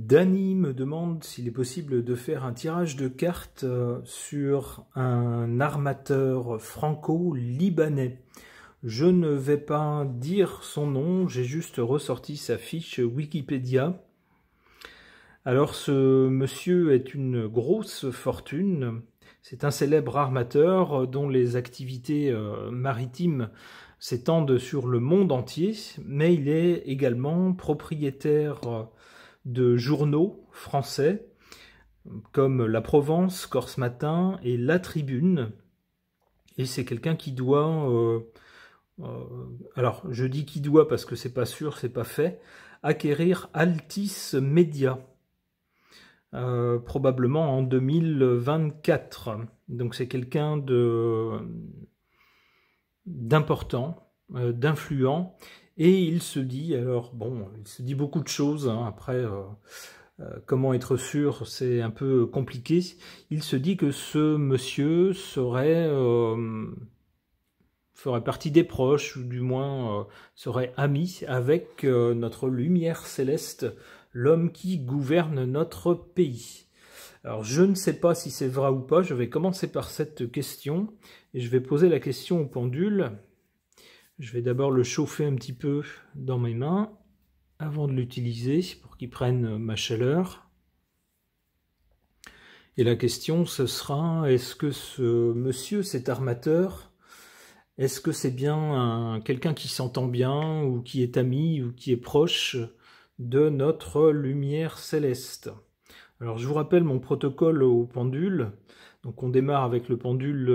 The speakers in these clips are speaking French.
Dany me demande s'il est possible de faire un tirage de cartes sur un armateur franco-libanais. Je ne vais pas dire son nom, j'ai juste ressorti sa fiche Wikipédia. Alors ce monsieur est une grosse fortune, c'est un célèbre armateur dont les activités maritimes s'étendent sur le monde entier, mais il est également propriétaire de journaux français comme La Provence, Corse Matin et La Tribune. Et c'est quelqu'un qui doit, alors je dis qui doit parce que c'est pas sûr, c'est pas fait, acquérir Altis Media. Probablement en 2024. Donc c'est quelqu'un d'important, d'influent, et il se dit, alors bon, il se dit beaucoup de choses, hein, après comment être sûr, c'est un peu compliqué. Il se dit que ce monsieur ferait partie des proches, ou du moins serait ami avec notre lumière céleste, l'homme qui gouverne notre pays. Alors je ne sais pas si c'est vrai ou pas, je vais commencer par cette question, et je vais poser la question au pendule. Je vais d'abord le chauffer un petit peu dans mes mains, avant de l'utiliser, pour qu'il prenne ma chaleur. Et la question ce sera, est-ce que ce monsieur, cet armateur, est-ce que c'est bien quelqu'un qui s'entend bien, ou qui est ami, ou qui est proche de notre lumière céleste? Alors je vous rappelle mon protocole au pendule. Donc on démarre avec le pendule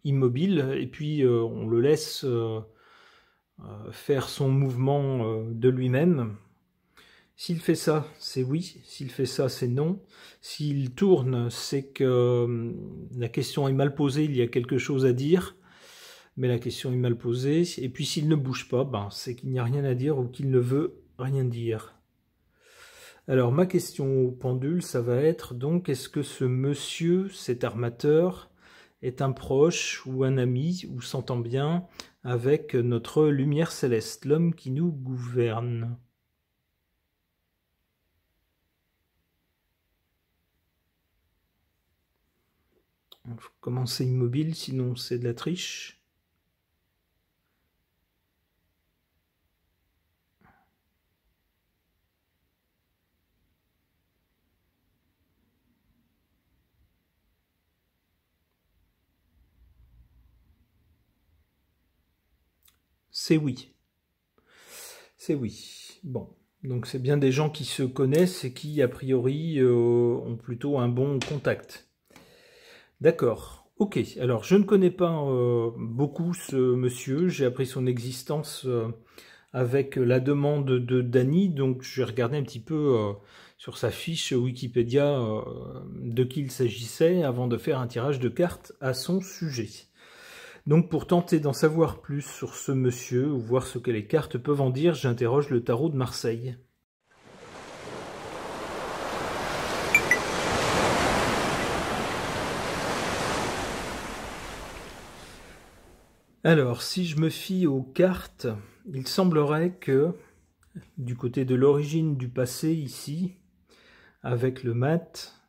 immobile, et puis on le laisse faire son mouvement de lui-même. S'il fait ça, c'est oui. S'il fait ça, c'est non. S'il tourne, c'est que la question est mal posée, il y a quelque chose à dire, mais la question est mal posée. Et puis s'il ne bouge pas, ben, c'est qu'il n'y a rien à dire ou qu'il ne veut rien dire. Alors ma question au pendule, ça va être donc, est-ce que ce monsieur, cet armateur, est un proche ou un ami, ou s'entend bien avec notre lumière céleste, l'homme qui nous gouverne? Il faut commencer immobile, sinon c'est de la triche. C'est oui. C'est oui. Bon. Donc c'est bien des gens qui se connaissent et qui, a priori, ont plutôt un bon contact. D'accord. Ok. Alors, je ne connais pas beaucoup ce monsieur. J'ai appris son existence avec la demande de Dany. Donc, je vais regarder un petit peu sur sa fiche Wikipédia de qui il s'agissait avant de faire un tirage de cartes à son sujet. Donc pour tenter d'en savoir plus sur ce monsieur, ou voir ce que les cartes peuvent en dire, j'interroge le tarot de Marseille. Alors, si je me fie aux cartes, il semblerait que, du côté de l'origine du passé ici, avec le mat,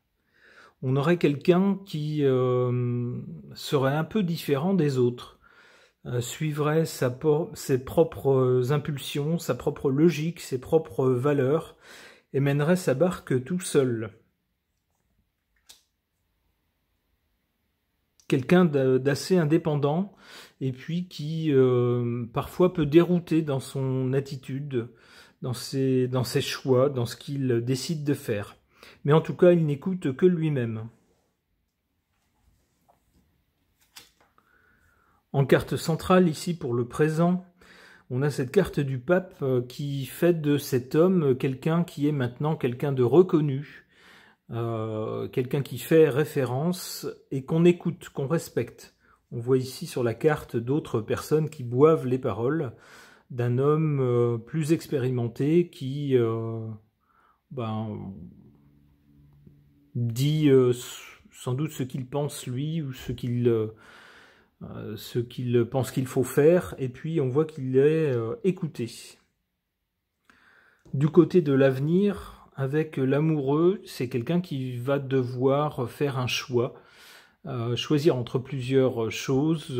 on aurait quelqu'un qui serait un peu différent des autres, suivrait ses propres impulsions, sa propre logique, ses propres valeurs, et mènerait sa barque tout seul. Quelqu'un d'assez indépendant, et puis qui parfois peut dérouter dans son attitude, dans ses choix, dans ce qu'il décide de faire. Mais en tout cas, il n'écoute que lui-même. En carte centrale, ici, pour le présent, on a cette carte du pape qui fait de cet homme quelqu'un qui est maintenant quelqu'un de reconnu, quelqu'un qui fait référence et qu'on écoute, qu'on respecte. On voit ici sur la carte d'autres personnes qui boivent les paroles d'un homme plus expérimenté qui dit sans doute ce qu'il pense lui, ou ce qu'il pense qu'il faut faire, et puis on voit qu'il est écouté. Du côté de l'avenir, avec l'amoureux, c'est quelqu'un qui va devoir faire un choix, choisir entre plusieurs choses.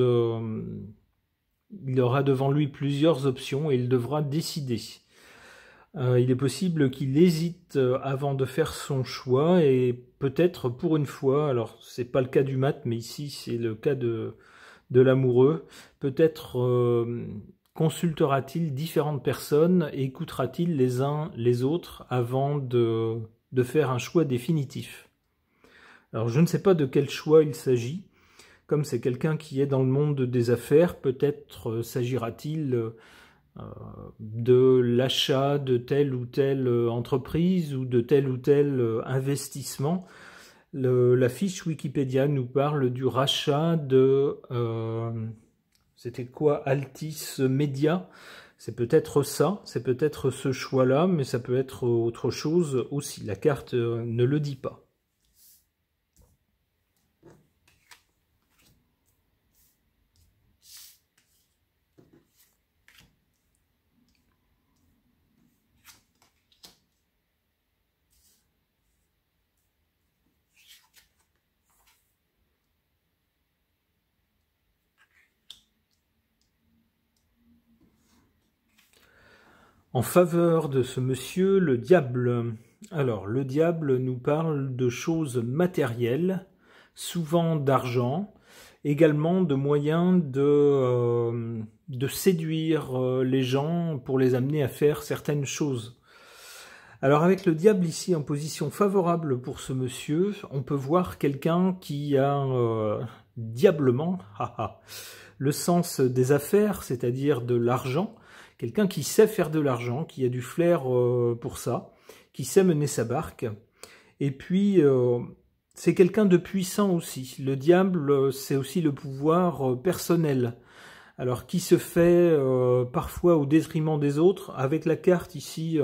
Il aura devant lui plusieurs options et il devra décider. Il est possible qu'il hésite avant de faire son choix et peut-être pour une fois, alors c'est pas le cas du mat, mais ici c'est le cas de l'amoureux, peut-être consultera-t-il différentes personnes et écoutera-t-il les uns les autres avant de faire un choix définitif. Alors je ne sais pas de quel choix il s'agit. Comme c'est quelqu'un qui est dans le monde des affaires, peut-être s'agira-t-il de l'achat de telle ou telle entreprise ou de tel ou tel investissement. La fiche Wikipédia nous parle du rachat de... c'était quoi? Altis Media. C'est peut-être ça, c'est peut-être ce choix-là, mais ça peut être autre chose aussi. La carte ne le dit pas. En faveur de ce monsieur, le diable. Alors, le diable nous parle de choses matérielles, souvent d'argent, également de moyens de séduire les gens pour les amener à faire certaines choses. Alors avec le diable ici en position favorable pour ce monsieur, on peut voir quelqu'un qui a diablement le sens des affaires, c'est-à-dire de l'argent, quelqu'un qui sait faire de l'argent, qui a du flair pour ça, qui sait mener sa barque. Et puis, c'est quelqu'un de puissant aussi. Le diable, c'est aussi le pouvoir personnel. Alors, qui se fait parfois au détriment des autres. Avec la carte ici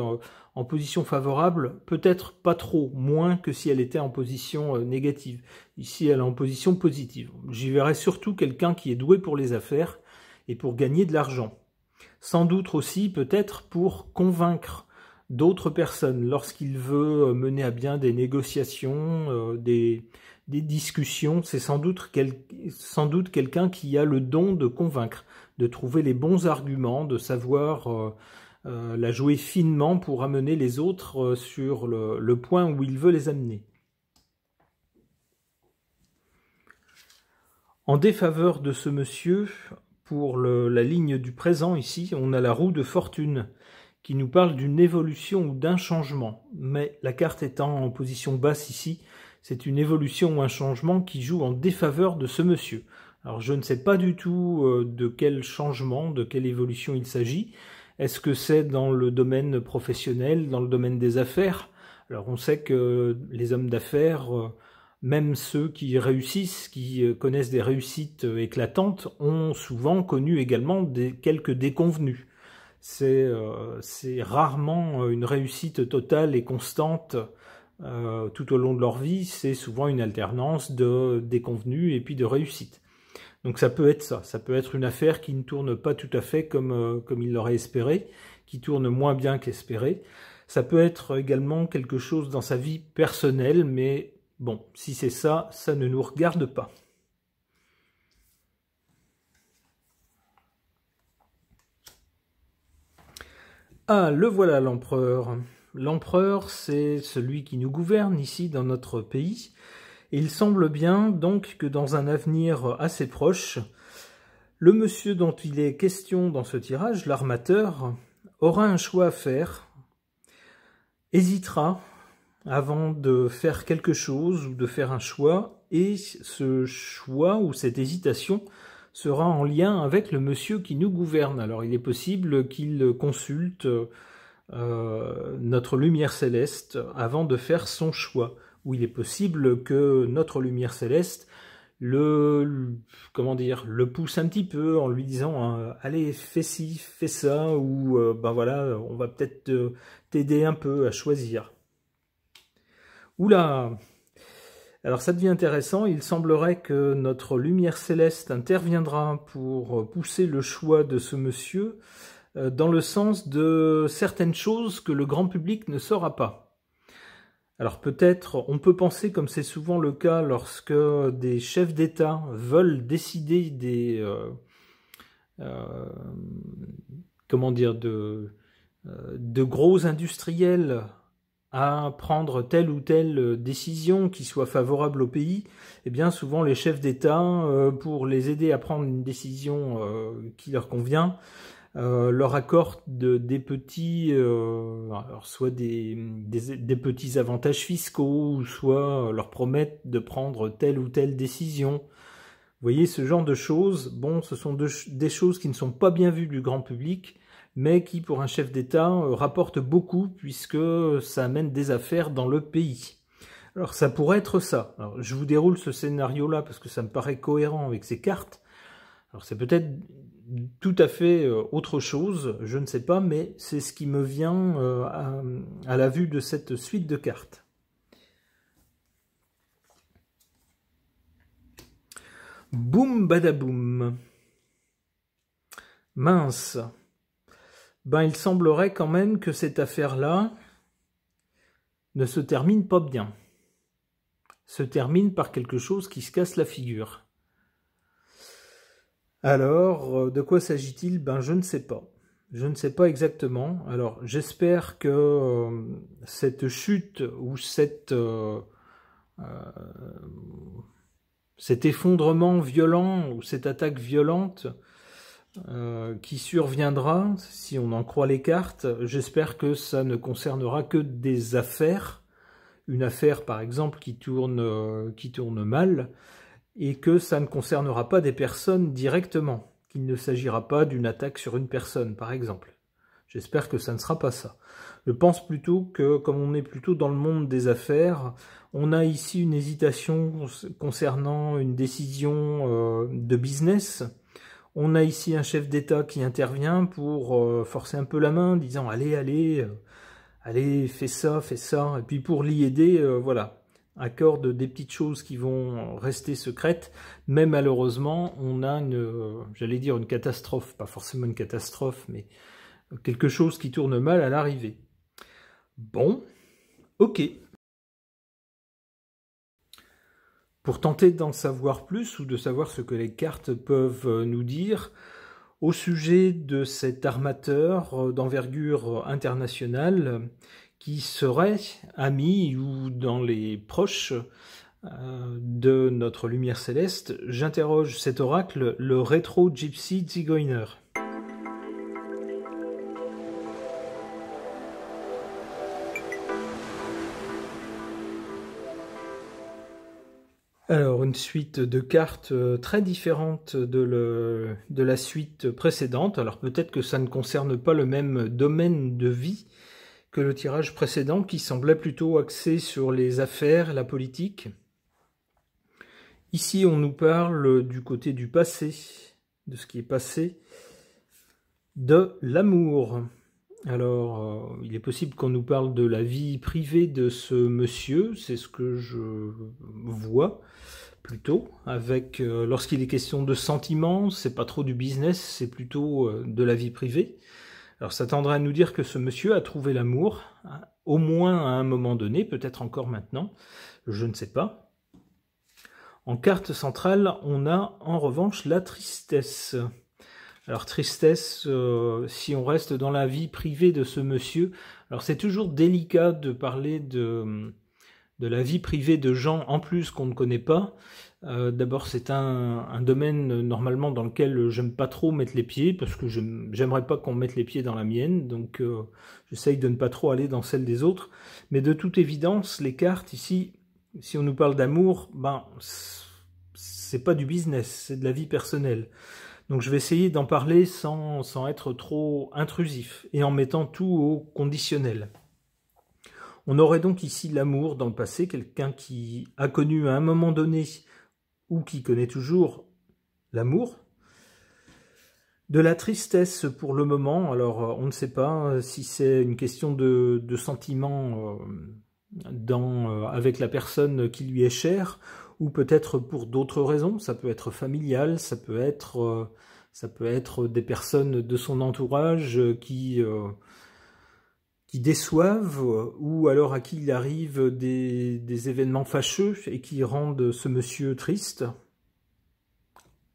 en position favorable, peut-être pas trop, moins que si elle était en position négative. Ici, elle est en position positive. J'y verrais surtout quelqu'un qui est doué pour les affaires et pour gagner de l'argent. Sans doute aussi peut-être pour convaincre d'autres personnes lorsqu'il veut mener à bien des négociations, des discussions. C'est sans doute quelqu'un qui a le don de convaincre, de trouver les bons arguments, de savoir la jouer finement pour amener les autres sur le point où il veut les amener. En défaveur de ce monsieur, pour la ligne du présent ici, on a la roue de fortune qui nous parle d'une évolution ou d'un changement. Mais la carte étant en position basse ici, c'est une évolution ou un changement qui joue en défaveur de ce monsieur. Alors je ne sais pas du tout de quel changement, de quelle évolution il s'agit. Est-ce que c'est dans le domaine professionnel, dans le domaine des affaires? Alors on sait que les hommes d'affaires... même ceux qui réussissent, qui connaissent des réussites éclatantes, ont souvent connu également quelques déconvenues. C'est rarement une réussite totale et constante tout au long de leur vie, c'est souvent une alternance de déconvenues et puis de réussites. Donc ça peut être ça peut être une affaire qui ne tourne pas tout à fait comme il l'aurait espéré, qui tourne moins bien qu'espéré. Ça peut être également quelque chose dans sa vie personnelle, mais bon, si c'est ça, ça ne nous regarde pas. Ah, le voilà l'empereur. L'empereur, c'est celui qui nous gouverne ici dans notre pays. Et il semble bien donc que dans un avenir assez proche, le monsieur dont il est question dans ce tirage, l'armateur, aura un choix à faire, hésitera avant de faire quelque chose ou de faire un choix, et ce choix ou cette hésitation sera en lien avec le monsieur qui nous gouverne. Alors il est possible qu'il consulte notre lumière céleste avant de faire son choix, ou il est possible que notre lumière céleste le pousse un petit peu en lui disant allez, fais ci, fais ça, ou ben voilà, on va peut-être t'aider un peu à choisir. Oula! Alors ça devient intéressant, il semblerait que notre lumière céleste interviendra pour pousser le choix de ce monsieur dans le sens de certaines choses que le grand public ne saura pas. Alors peut-être, on peut penser, comme c'est souvent le cas lorsque des chefs d'État veulent décider comment dire, de gros industriels à prendre telle ou telle décision qui soit favorable au pays, eh bien souvent les chefs d'État, pour les aider à prendre une décision qui leur convient, leur accordent des petits, alors soit des petits avantages fiscaux, ou soit leur promettent de prendre telle ou telle décision. Vous voyez, ce genre de choses, bon, ce sont des choses qui ne sont pas bien vues du grand public, mais qui, pour un chef d'État, rapportent beaucoup, puisque ça amène des affaires dans le pays. Alors, ça pourrait être ça. Alors, je vous déroule ce scénario-là, parce que ça me paraît cohérent avec ces cartes. Alors, c'est peut-être tout à fait autre chose, je ne sais pas, mais c'est ce qui me vient à la vue de cette suite de cartes. Boum badaboum. Mince. Ben, il semblerait quand même que cette affaire-là ne se termine pas bien. Se termine par quelque chose qui se casse la figure. Alors, de quoi s'agit-il? Ben, je ne sais pas. Je ne sais pas exactement. Alors, j'espère que cette chute ou cet effondrement violent ou cette attaque violente qui surviendra, si on en croit les cartes, j'espère que ça ne concernera que des affaires. Une affaire, par exemple, qui tourne mal, et que ça ne concernera pas des personnes directement, qu'il ne s'agira pas d'une attaque sur une personne, par exemple. J'espère que ça ne sera pas ça. Je pense plutôt que, comme on est plutôt dans le monde des affaires, on a ici une hésitation concernant une décision de business. On a ici un chef d'État qui intervient pour forcer un peu la main, disant « Allez, allez, allez, fais ça, fais ça ». Et puis pour l'y aider, voilà, accorde des petites choses qui vont rester secrètes. Mais malheureusement, on a j'allais dire une catastrophe, pas forcément une catastrophe, mais quelque chose qui tourne mal à l'arrivée. Bon, ok. Pour tenter d'en savoir plus ou de savoir ce que les cartes peuvent nous dire au sujet de cet armateur d'envergure internationale qui serait ami ou dans les proches de notre lumière céleste, j'interroge cet oracle, le Rétro Gypsy Zigeuner. Alors, une suite de cartes très différentes de la suite précédente. Alors, peut-être que ça ne concerne pas le même domaine de vie que le tirage précédent, qui semblait plutôt axé sur les affaires, la politique. Ici, on nous parle du côté du passé, de ce qui est passé, de l'amour. Alors, il est possible qu'on nous parle de la vie privée de ce monsieur, c'est ce que je vois plutôt, avec lorsqu'il est question de sentiments, c'est pas trop du business, c'est plutôt de la vie privée. Alors ça tendrait à nous dire que ce monsieur a trouvé l'amour, hein, au moins à un moment donné, peut-être encore maintenant, je ne sais pas. En carte centrale, on a en revanche la tristesse. Alors tristesse, si on reste dans la vie privée de ce monsieur, alors c'est toujours délicat de parler de la vie privée de gens en plus qu'on ne connaît pas. D'abord c'est un domaine normalement dans lequel j'aime pas trop mettre les pieds, parce que j'aimerais pas qu'on mette les pieds dans la mienne, donc j'essaye de ne pas trop aller dans celle des autres. Mais de toute évidence, les cartes ici, si on nous parle d'amour, ben c'est pas du business, c'est de la vie personnelle. Donc je vais essayer d'en parler sans être trop intrusif et en mettant tout au conditionnel. On aurait donc ici l'amour dans le passé, quelqu'un qui a connu à un moment donné ou qui connaît toujours l'amour. De la tristesse pour le moment, alors on ne sait pas si c'est une question de sentiment avec la personne qui lui est chère, ou peut-être pour d'autres raisons. Ça peut être familial, ça peut être des personnes de son entourage qui qui déçoivent, ou alors à qui il arrive des événements fâcheux et qui rendent ce monsieur triste.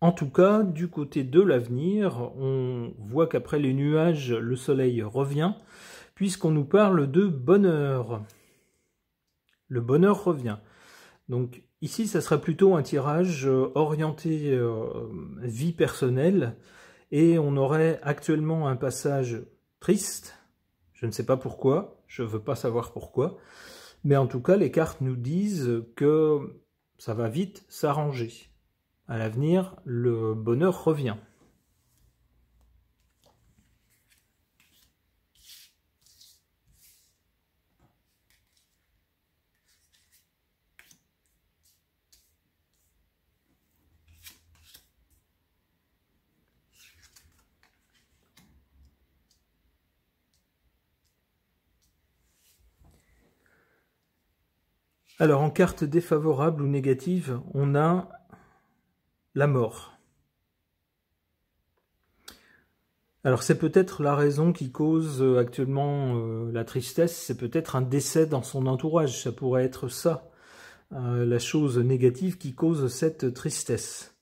En tout cas, du côté de l'avenir, on voit qu'après les nuages, le soleil revient, puisqu'on nous parle de bonheur. Le bonheur revient. Donc ici, ça sera plutôt un tirage orienté vie personnelle, et on aurait actuellement un passage triste. Je ne sais pas pourquoi, je ne veux pas savoir pourquoi, mais en tout cas, les cartes nous disent que ça va vite s'arranger. À l'avenir, le bonheur revient. Alors, en carte défavorable ou négative, on a la mort. Alors, c'est peut-être la raison qui cause actuellement la tristesse, c'est peut-être un décès dans son entourage, ça pourrait être ça, la chose négative qui cause cette tristesse.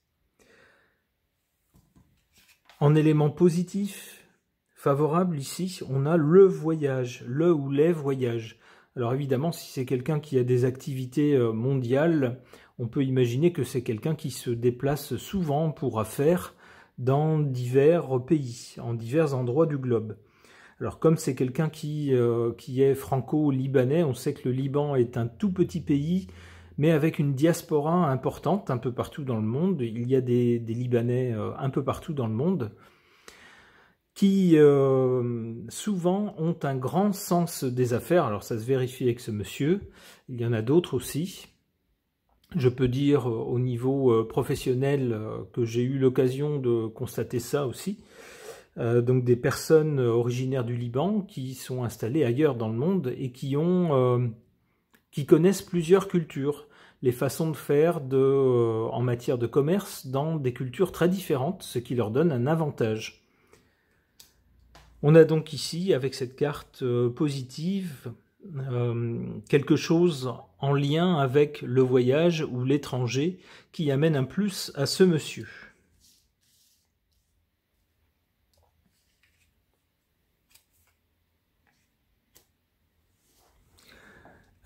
En élément positif, favorable ici, on a le voyage, le ou les voyages. Alors évidemment, si c'est quelqu'un qui a des activités mondiales, on peut imaginer que c'est quelqu'un qui se déplace souvent pour affaires dans divers pays, en divers endroits du globe. Alors comme c'est quelqu'un qui est franco-libanais, on sait que le Liban est un tout petit pays, mais avec une diaspora importante un peu partout dans le monde. Il y a des Libanais un peu partout dans le monde, qui souvent ont un grand sens des affaires. Alors ça se vérifie avec ce monsieur, il y en a d'autres aussi. Je peux dire au niveau professionnel que j'ai eu l'occasion de constater ça aussi. Donc des personnes originaires du Liban qui sont installées ailleurs dans le monde et qui connaissent plusieurs cultures, les façons de faire en matière de commerce dans des cultures très différentes, ce qui leur donne un avantage. On a donc ici, avec cette carte positive, quelque chose en lien avec le voyage ou l'étranger qui amène un plus à ce monsieur.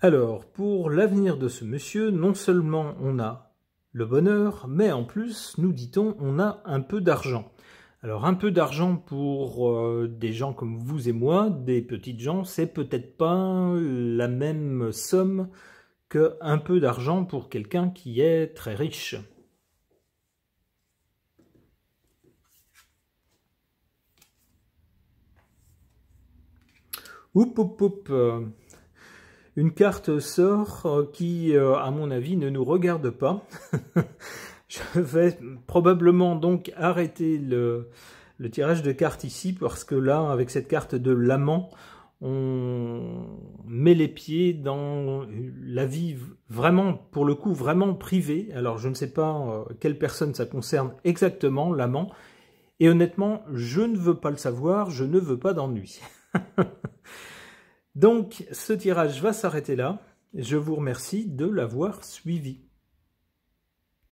Alors, pour l'avenir de ce monsieur, non seulement on a le bonheur, mais en plus, nous dit-on, on a un peu d'argent. Alors un peu d'argent pour des gens comme vous et moi, des petites gens, c'est peut-être pas la même somme qu'un peu d'argent pour quelqu'un qui est très riche. Une carte sort qui, à mon avis, ne nous regarde pas. Je vais probablement donc arrêter le tirage de cartes ici, parce que là, avec cette carte de l'amant, on met les pieds dans la vie vraiment, pour le coup, vraiment privée. Alors, je ne sais pas quelle personne ça concerne exactement, l'amant. Et honnêtement, je ne veux pas le savoir, je ne veux pas d'ennui. Donc, ce tirage va s'arrêter là. Je vous remercie de l'avoir suivi.